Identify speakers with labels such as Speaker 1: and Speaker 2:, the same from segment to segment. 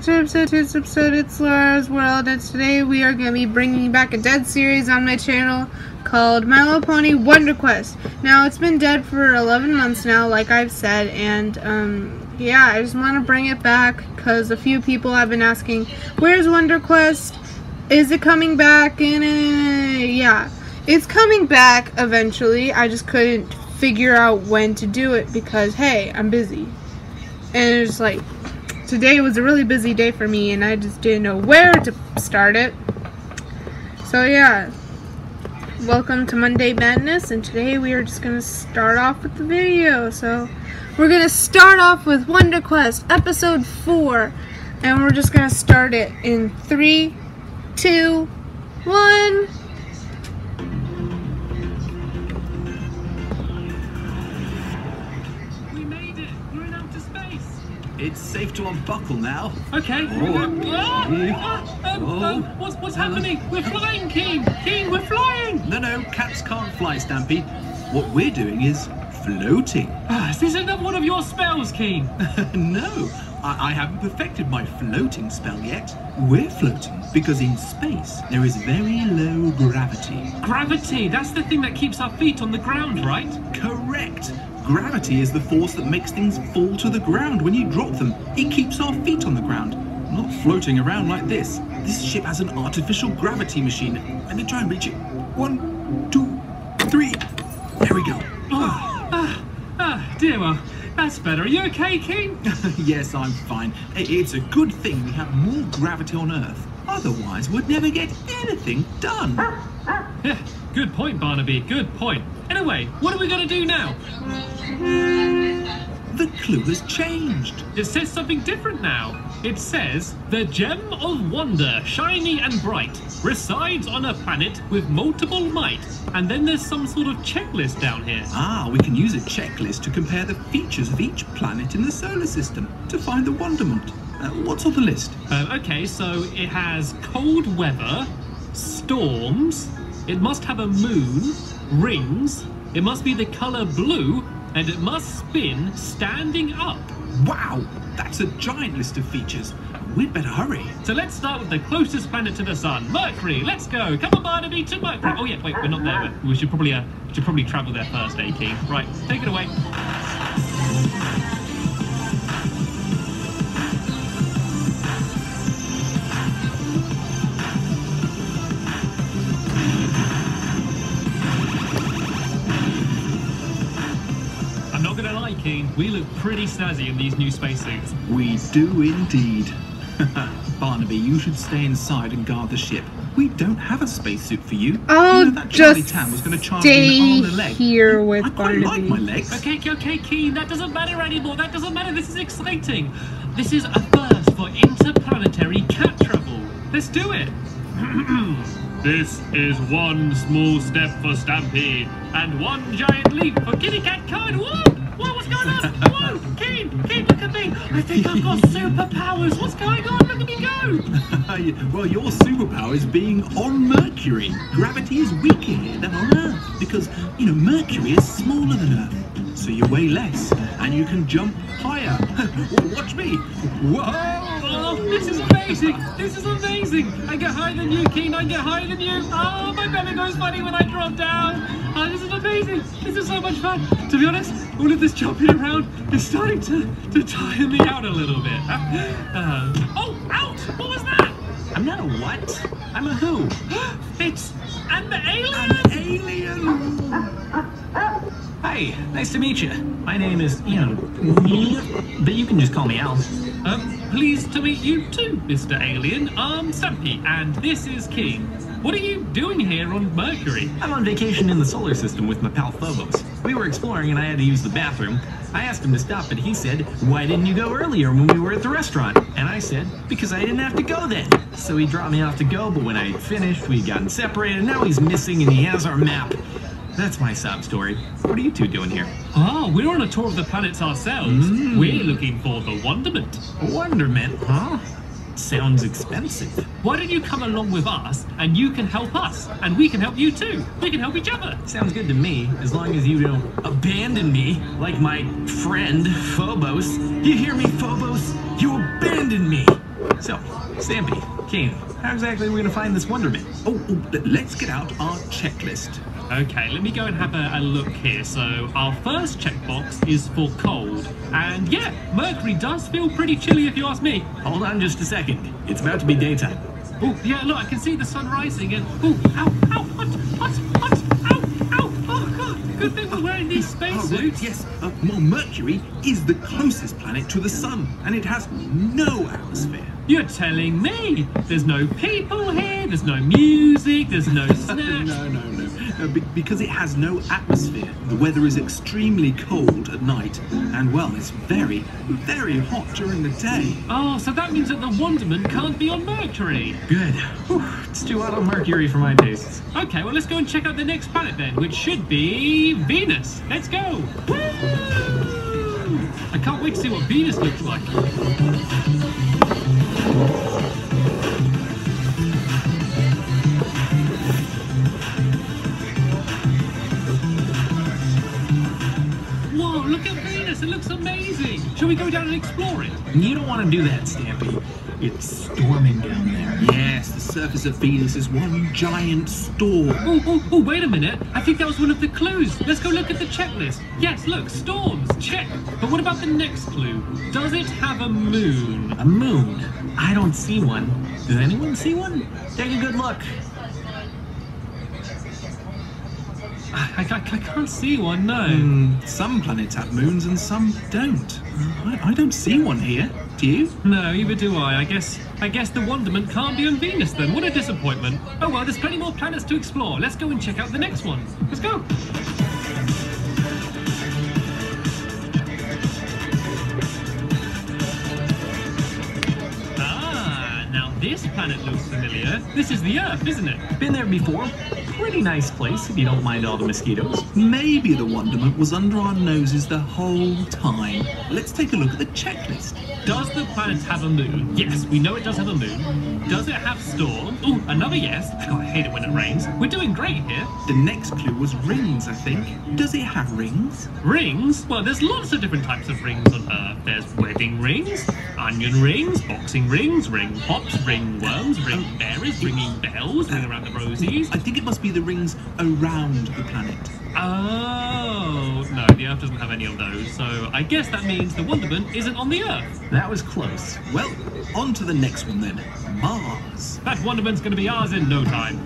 Speaker 1: to episode, it's Laura's World, and today we are going to be bringing back a dead series on my channel called My Little Pony Wonder Quest. Now, it's been dead for 11 months now, like I've said, and yeah, I just want to bring it back because a few people have been asking, where's Wonder Quest? Is it coming back? And yeah, it's coming back eventually. I just couldn't figure out when to do it because, hey, I'm busy. And it's like, today was a really busy day for me and I just didn't know where to start it. So yeah, welcome to Monday Madness, and today we are just going to start off with the video. So we're going to start off with Wonder Quest episode 4, and we're just going to start it in 3, 2, 1.
Speaker 2: It's safe to unbuckle now.
Speaker 3: Okay. What's happening? We're flying, Keen! Keen, we're flying!
Speaker 2: No, cats can't fly, Stampy. What we're doing is floating.
Speaker 3: Is this another one of your spells, Keen?
Speaker 2: No, I haven't perfected my floating spell yet. We're floating because in space there is very low gravity.
Speaker 3: Gravity? That's the thing that keeps our feet on the ground, right?
Speaker 2: Correct. Gravity is the force that makes things fall to the ground when you drop them. It keeps our feet on the ground, not floating around like this. This ship has an artificial gravity machine. Let me try and reach it. 1, 2, 3. There we go.
Speaker 3: Dear, well, that's better. Are you okay, Keen?
Speaker 2: Yes, I'm fine. It's a good thing we have more gravity on Earth. Otherwise, we'd never get anything done.
Speaker 3: Yeah, good point, Barnaby. Good point. Anyway, what are we going to do now?
Speaker 2: The clue has changed.
Speaker 3: It says something different now. It says, the gem of wonder, shiny and bright, resides on a planet with multiple might. And then there's some sort of checklist down here.
Speaker 2: We can use a checklist to compare the features of each planet in the solar system to find the wonderment. What's on the list?
Speaker 3: Okay, so it has cold weather, storms, it must have a moon, rings, it must be the color blue, and it must spin standing up.
Speaker 2: Wow, that's a giant list of features. We'd better hurry.
Speaker 3: So let's start with the closest planet to the sun, Mercury. Let's go. Come on, Barnaby, to Mercury. Oh yeah, wait, we're not there. We should probably travel there first, Keen. Right, take it away. We look pretty snazzy in these new spacesuits.
Speaker 2: We do indeed. Barnaby, you should stay inside and guard the ship. We don't have a spacesuit for you.
Speaker 1: I'll
Speaker 2: that Charlie
Speaker 1: just
Speaker 2: Tam was going to charge me an arm and a leg.
Speaker 1: Here with
Speaker 2: I quite like my legs.
Speaker 3: Okay, Keen, that doesn't matter anymore. That doesn't matter. This is exciting. This is a first for interplanetary cat travel. Let's do it. This is one small step for Stampy and one giant leap for Kitty Cat Code. Whoa! What's going on? Whoa! Keen, look at me! I think I've got superpowers! What's going on? Look at me go!
Speaker 2: Well, your superpower is being on Mercury. Gravity is weaker here than on Earth because, Mercury is smaller than Earth. So you weigh less and you can jump higher. Watch me! Whoa!
Speaker 3: Oh, this is amazing! This is amazing! I get higher than you, Keen! I get higher than you! Oh, my belly goes funny when I drop down! Oh, this is amazing! This is so much fun! To be honest, all of this jumping around is starting to tire me out a little bit. Oh, ouch! What was that?
Speaker 2: I'm not a what? I'm a who?
Speaker 3: It's an alien!
Speaker 2: An alien!
Speaker 4: Hi, nice to meet you. My name is, but you can just call me Al.
Speaker 3: Pleased to meet you too, Mr. Alien. I'm Stampy, and this is Keen. What are you doing here on Mercury?
Speaker 4: I'm on vacation in the solar system with my pal Phobos. We were exploring and I had to use the bathroom. I asked him to stop, but he said, why didn't you go earlier when we were at the restaurant? And I said, because I didn't have to go then. So he dropped me off to go, but when I finished, we'd gotten separated, and now he's missing and he has our map. That's my sob story. What are you two doing here?
Speaker 3: Oh, we're on a tour of the planets ourselves. We're looking for the wonderment.
Speaker 4: Wonderment, huh? Sounds expensive.
Speaker 3: Why don't you come along with us and you can help us and we can help you too. We can help each other.
Speaker 4: Sounds good to me, as long as you don't abandon me like my friend Phobos. You hear me, Phobos? You abandoned me. So, Stampy, Kane, how exactly are we going to find this wonderment?
Speaker 2: Let's get out our checklist.
Speaker 3: Okay, let me go and have a look here. So our first checkbox is for cold. And yeah, Mercury does feel pretty chilly if you ask me.
Speaker 4: Hold on just a second. It's about to be daytime.
Speaker 3: Oh, yeah, look, I can see the sun rising and... Oh, ow, hot, ow, oh, God. Good thing we're wearing these spacesuits.
Speaker 2: Right, yes. Well, Mercury is the closest planet to the sun, and it has no atmosphere.
Speaker 3: You're telling me there's no people here, there's no music, there's no snacks.
Speaker 2: No. Because it has no atmosphere. The weather is extremely cold at night, and well, it's very, very hot during the day.
Speaker 3: Oh, so that means that the Wonderment can't be on Mercury.
Speaker 4: Good. Whew, it's too hot on Mercury for my tastes.
Speaker 3: Okay, well, let's go and check out the next planet then, which should be Venus. Let's go. Woo! I can't wait to see what Venus looks like. Whoa, look at Venus, it looks amazing. Shall we go down and explore it?
Speaker 4: You don't want to do that, Stampy. It's storming down there.
Speaker 2: Yes, the surface of Venus is one giant storm.
Speaker 3: Oh, wait a minute. I think that was one of the clues. Let's go look at the checklist. Yes, look, storms, check. But what about the next clue? Does it have a moon?
Speaker 4: A moon? I don't see one. Does anyone see one? Take a good look.
Speaker 3: I can't see one, no.
Speaker 2: Some planets have moons and some don't. I don't see one here. Do you?
Speaker 3: No, either do I. I guess the Wonderment can't be on Venus then. What a disappointment. Oh well, there's plenty more planets to explore. Let's go and check out the next one. Let's go. Ah, now this planet looks familiar. This is the Earth, isn't it?
Speaker 4: Been there before. Pretty nice place if you don't mind all the mosquitoes.
Speaker 2: Maybe the Wonderment was under our noses the whole time. Let's take a look at the checklist.
Speaker 3: Does the planet have a moon? Yes, we know it does have a moon. Does it have storms? Oh, another yes. God, I hate it when it rains. We're doing great here.
Speaker 2: The next clue was rings, I think. Does it have rings?
Speaker 3: Rings? Well, there's lots of different types of rings on Earth. There's wedding rings, onion rings, boxing rings, ring pops, ring worms, ring bearers, ringing bells, ring around the rosies.
Speaker 2: I think it must be the rings around the planet.
Speaker 3: Oh, no, the Earth doesn't have any of those. So I guess that means the Wonderment isn't on the Earth.
Speaker 4: That was close.
Speaker 2: Well, on to the next one then. Mars.
Speaker 3: That Wonderment's going to be ours in no time.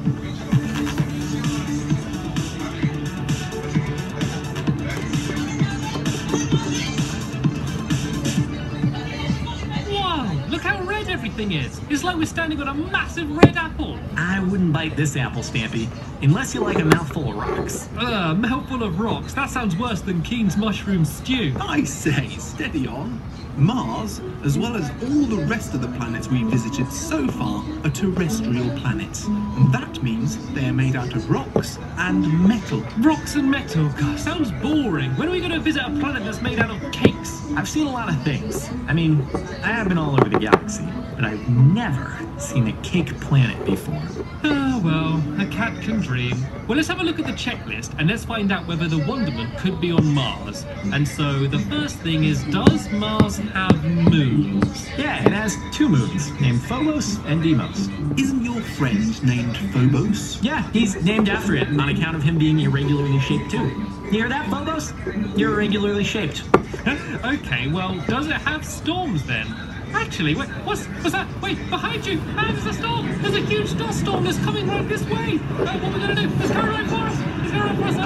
Speaker 3: Look how red everything is. It's like we're standing on a massive red apple.
Speaker 4: I wouldn't bite this apple, Stampy, unless you like a mouthful of rocks.
Speaker 3: A mouthful of rocks? That sounds worse than Keen's mushroom stew.
Speaker 2: I say, steady on. Mars, as well as all the rest of the planets we visited so far, are terrestrial planets. And that means they're made out of rocks and metal.
Speaker 3: Rocks and metal? God, sounds boring. When are we going to visit a planet that's made out of cakes?
Speaker 4: I've seen a lot of things. I mean, I have been all over the galaxy, but I've never seen a cake planet before.
Speaker 3: Oh, well, a cat can dream. Well, let's have a look at the checklist and let's find out whether the Wonderment could be on Mars. And so the first thing is, does Mars have moons?
Speaker 4: Yeah, it has 2 moons, named Phobos and Deimos.
Speaker 2: Isn't your friend named Phobos?
Speaker 4: Yeah, he's named after it on account of him being irregularly shaped too. You hear that, Phobos? You're irregularly shaped.
Speaker 3: Okay, well, does it have storms then? Actually, wait, what's that? Wait, behind you! There's a storm! There's a huge dust storm that's coming right this way! What are we gonna do? It's going right for us! It's going right for us!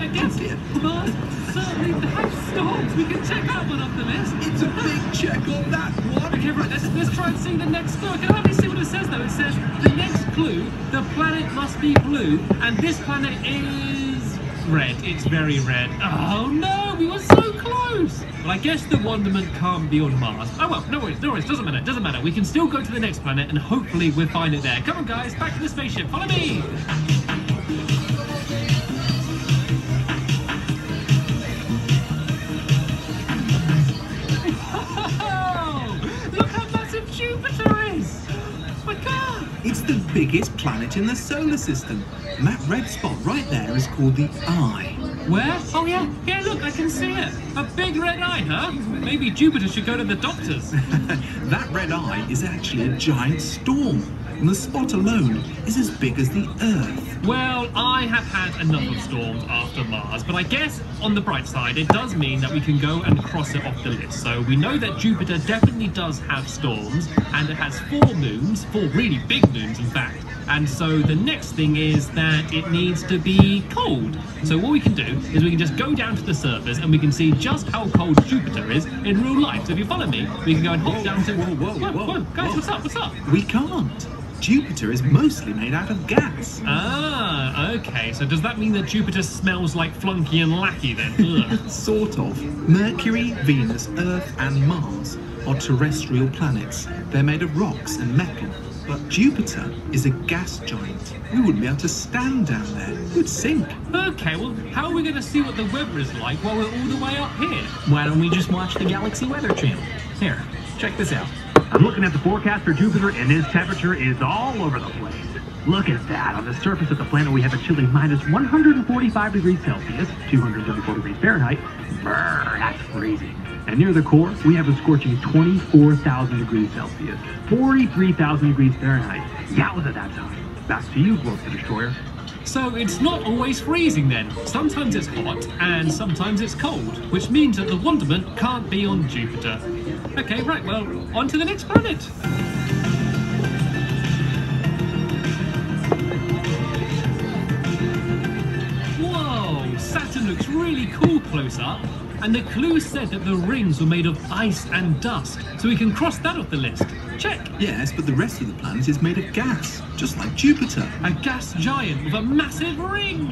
Speaker 3: I guess Mars certainly has storms! We can check that one off the list!
Speaker 2: It's a big check on that one!
Speaker 3: Okay, right, let's try and see the next clue. Okay, let me see what it says though. It says, the next clue, the planet must be blue, and this planet is... red. It's very red. Oh no, we were so close! Well, I guess the Wonderment can't be on Mars. Oh well, no worries, doesn't matter. We can still go to the next planet and hopefully we'll find it there. Come on guys, back to the spaceship, follow me! Look how massive Jupiter is! Oh my god!
Speaker 2: It's the biggest planet in the solar system. And that red spot right there is called the Eye.
Speaker 3: Where? Oh yeah, yeah, look, I can see it. A big red eye, huh? Maybe Jupiter should go to the doctors.
Speaker 2: That red eye is actually a giant storm, and the spot alone is as big as the Earth.
Speaker 3: Well, I have had enough of storms after Mars, but I guess on the bright side, it does mean that we can go and cross it off the list. So we know that Jupiter definitely does have storms, and it has 4 moons, 4 really big moons in fact. And so the next thing is that it needs to be cold. So what we can do is we can just go down to the surface and we can see just how cold Jupiter is in real life. So if you follow me, we can go and hop down to... Whoa, guys, what's up?
Speaker 2: We can't. Jupiter is mostly made out of gas.
Speaker 3: Ah, okay. So does that mean that Jupiter smells like Flunky and Lackey then? Ugh.
Speaker 2: Sort of. Mercury, Venus, Earth and Mars are terrestrial planets. They're made of rocks and metal. But Jupiter is a gas giant. We wouldn't be able to stand down there. We'd sink.
Speaker 3: Okay, well, how are we going to see what the weather is like while we're all the way up here?
Speaker 4: Why don't we just watch the Galaxy Weather Channel? Here, check this out.
Speaker 5: I'm looking at the forecast for Jupiter, and its temperature is all over the place. Look at that. On the surface of the planet, we have a chilly minus 145 degrees Celsius, 234 degrees Fahrenheit. Brr, that's freezing. And near the core, we have a scorching 24,000 degrees Celsius, 43,000 degrees Fahrenheit. Yowza, that's hot. Back to you, Globe the Destroyer.
Speaker 3: So it's not always freezing then. Sometimes it's hot and sometimes it's cold, which means that the Wonderment can't be on Jupiter. Okay, right, well, on to the next planet. Whoa, Saturn looks really cool close up. And the clue said that the rings were made of ice and dust, so we can cross that off the list. Check.
Speaker 2: Yes, but the rest of the planet is made of gas, just like Jupiter.
Speaker 3: A gas giant with a massive ring.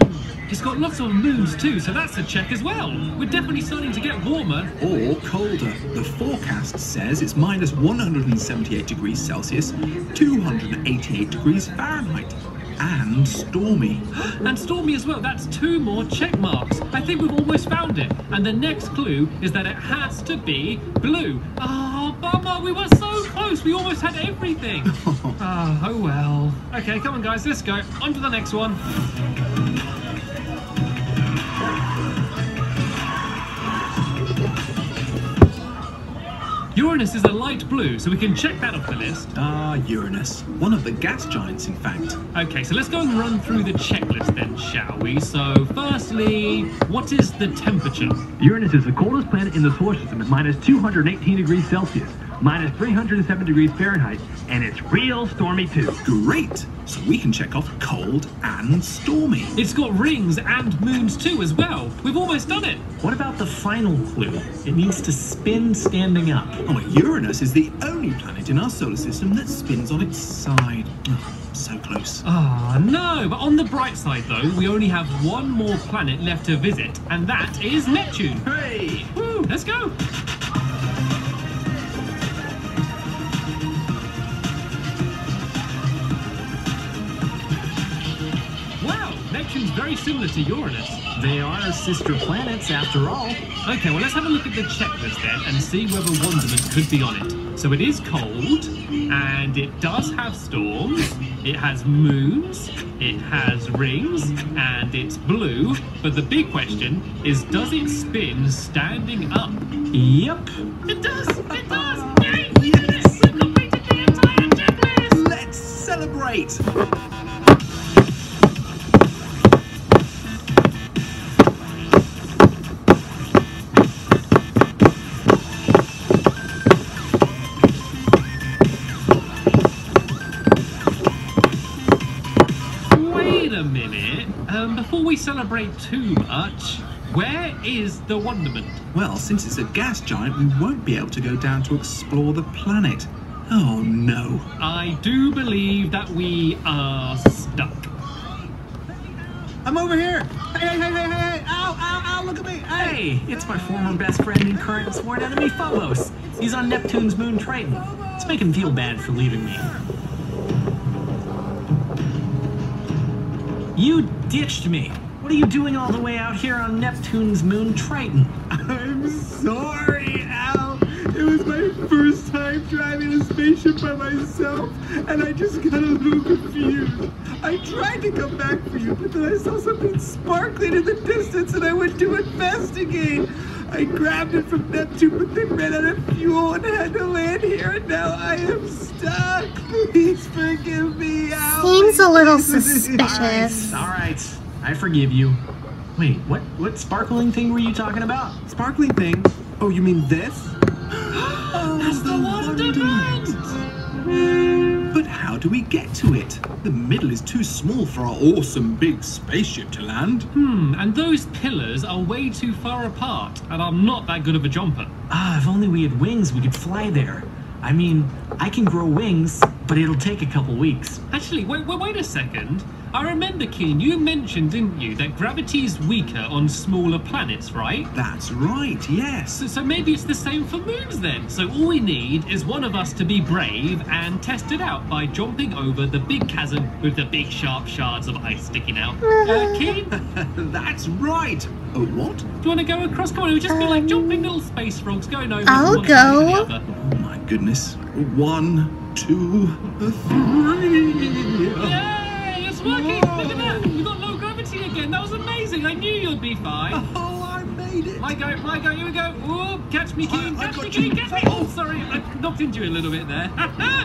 Speaker 3: It's got lots of moons too, so that's a check as well. We're definitely starting to get warmer.
Speaker 2: Or colder. The forecast says it's minus 178 degrees Celsius, 288 degrees Fahrenheit. And stormy.
Speaker 3: And stormy as well. That's 2 more check marks. I think we've almost found it. And the next clue is that it has to be blue. Oh, bummer. We were so close. We almost had everything. Oh well. Okay, come on, guys. Let's go. On to the next one. Uranus is a light blue, so we can check that off the list.
Speaker 2: Uranus. One of the gas giants, in fact.
Speaker 3: Okay, so let's go and run through the checklist then, shall we? So, firstly, what is the temperature?
Speaker 5: Uranus is the coldest planet in the solar system at minus 218 degrees Celsius, minus 307 degrees Fahrenheit, and it's real stormy too.
Speaker 2: Great! So we can check off cold and stormy.
Speaker 3: It's got rings and moons too as well. We've almost done it.
Speaker 4: What about the final clue? It needs to spin standing up.
Speaker 2: Oh, Uranus is the only planet in our solar system that spins on its side. Oh, so close.
Speaker 3: Ah, no, but on the bright side though, we only have one more planet left to visit, and that is Neptune.
Speaker 2: Hey!
Speaker 3: Woo, let's go. Neptune's very similar to Uranus.
Speaker 4: They are sister planets after all.
Speaker 3: Okay, well let's have a look at the checklist then and see whether Wonderment could be on it. So it is cold, and it does have storms, it has moons, it has rings, and it's blue. But the big question is, does it spin standing up?
Speaker 4: Yep.
Speaker 3: It does! It does! Yay!
Speaker 2: Yes!
Speaker 3: We've completed the entire checklist!
Speaker 2: Let's celebrate!
Speaker 3: Before we celebrate too much, where is the Wonderment?
Speaker 2: Well, since it's a gas giant, we won't be able to go down to explore the planet. Oh no.
Speaker 3: I do believe that we are stuck.
Speaker 2: I'm over here! Hey! Ow, look at me!
Speaker 4: Hey, it's my former best friend and current sworn enemy, Phobos. He's on Neptune's moon Triton. Let's make him feel bad for leaving me. You ditched me. What are you doing all the way out here on Neptune's moon Triton?
Speaker 2: I'm sorry, Al. It was my first time driving a spaceship by myself, and I just got a little confused. I tried to come back for you, but then I saw something sparkling in the distance, and I went to investigate. I grabbed it from Neptune, but they ran out of fuel and had to land here, and now I am stuck. Please forgive me.
Speaker 1: Seems a little suspicious.
Speaker 4: All right, I forgive you. Wait, what sparkling thing were you talking about?
Speaker 2: Sparkling thing? Oh, you mean this?
Speaker 3: That's the Wonderment!
Speaker 2: But how do we get to it? The middle is too small for our awesome big spaceship to land.
Speaker 3: And those pillars are way too far apart, and I'm not that good of a jumper.
Speaker 4: Ah, if only we had wings, we could fly there. I mean, I can grow wings, but it'll take a couple weeks.
Speaker 3: Actually, wait a second. I remember, Keen, you mentioned, didn't you, that gravity's weaker on smaller planets, right?
Speaker 2: That's right, yes.
Speaker 3: So maybe it's the same for moons then. So all we need is one of us to be brave and test it out by jumping over the big chasm with the big sharp shards of ice sticking out. Keen?
Speaker 2: That's right. Oh, what?
Speaker 3: Do you want to go across? Come on, it would just be like jumping little space frogs going over
Speaker 1: I'll
Speaker 3: from one side to the
Speaker 1: go.
Speaker 3: other.
Speaker 2: Oh my goodness. 1, 2, 3.
Speaker 3: Yay! It's working!
Speaker 2: Whoa.
Speaker 3: Look at that! We got low gravity again. That was amazing. I knew you'd be fine.
Speaker 2: Oh, I made it.
Speaker 3: My go, here we go. Oh, catch me, Keen,
Speaker 2: I
Speaker 3: catch
Speaker 2: got
Speaker 3: me, Keen,
Speaker 2: you.
Speaker 3: catch me. Oh, sorry, I knocked into you a little bit there.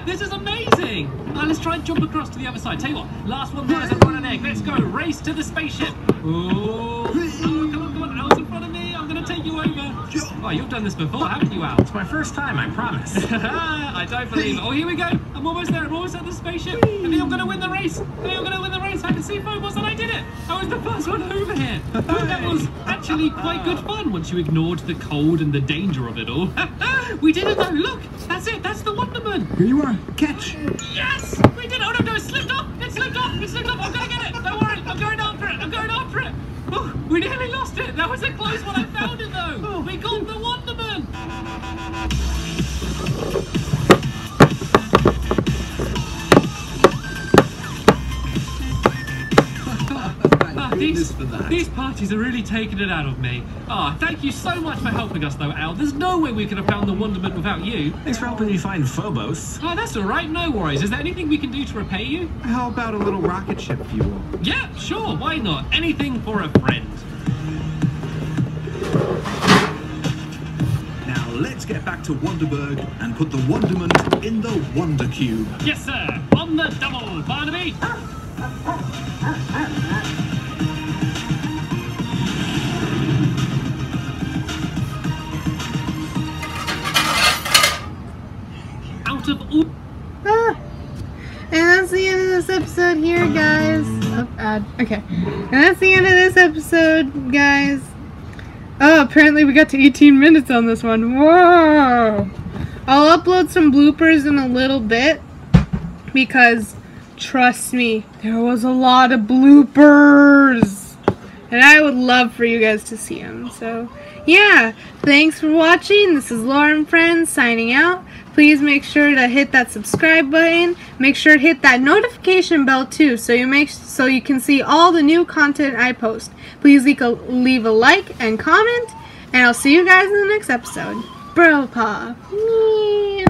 Speaker 3: This is amazing. Now let's try and jump across to the other side. Tell you what, last one rise and run an egg. Let's go, race to the spaceship. Oh, come on, Al's in front of me. I'm going to take you over. Oh, you've done this before, haven't you, Al?
Speaker 4: It's my first time, I promise.
Speaker 3: I don't believe it. Oh, here we go. I'm almost there. I'm almost at the spaceship. I think I'm going to win the race. I can see Phobos and I did it. I was the first one over here. Oh, that was actually quite good fun once you ignored the cold and the danger of it all. We did it though. Look, that's it. That's the Wonderman.
Speaker 2: Here you are. Catch.
Speaker 3: Yes, we did it. Oh no, it slipped off. It slipped off. I'm going to get it. Don't worry. I'm going after it. Oh, we nearly lost it. That was a close one. I found it though. We got the Wonderman. These parties are really taking it out of me. Thank you so much for helping us though, Al. There's no way we could have found the Wonderment without you.
Speaker 4: Thanks for helping me find Phobos.
Speaker 3: Oh, that's alright, no worries. Is there anything we can do to repay you?
Speaker 2: How about a little rocket ship fuel?
Speaker 3: Yeah, sure, why not? Anything for a friend.
Speaker 2: Now let's get back to Wonderberg and put the Wonderment in the Wonder Cube.
Speaker 3: Yes, sir. On the double, Barnaby.
Speaker 1: And that's the end of this episode here, guys. Okay. And that's the end of this episode, guys. Oh, apparently we got to 18 minutes on this one. Whoa! I'll upload some bloopers in a little bit because, trust me, there was a lot of bloopers. And I would love for you guys to see them. So, yeah. Thanks for watching. This is Lauren Friends signing out. Please make sure to hit that subscribe button. Make sure to hit that notification bell too, so you can see all the new content I post. Please leave a like and comment, and I'll see you guys in the next episode. Bro Paw. Meow.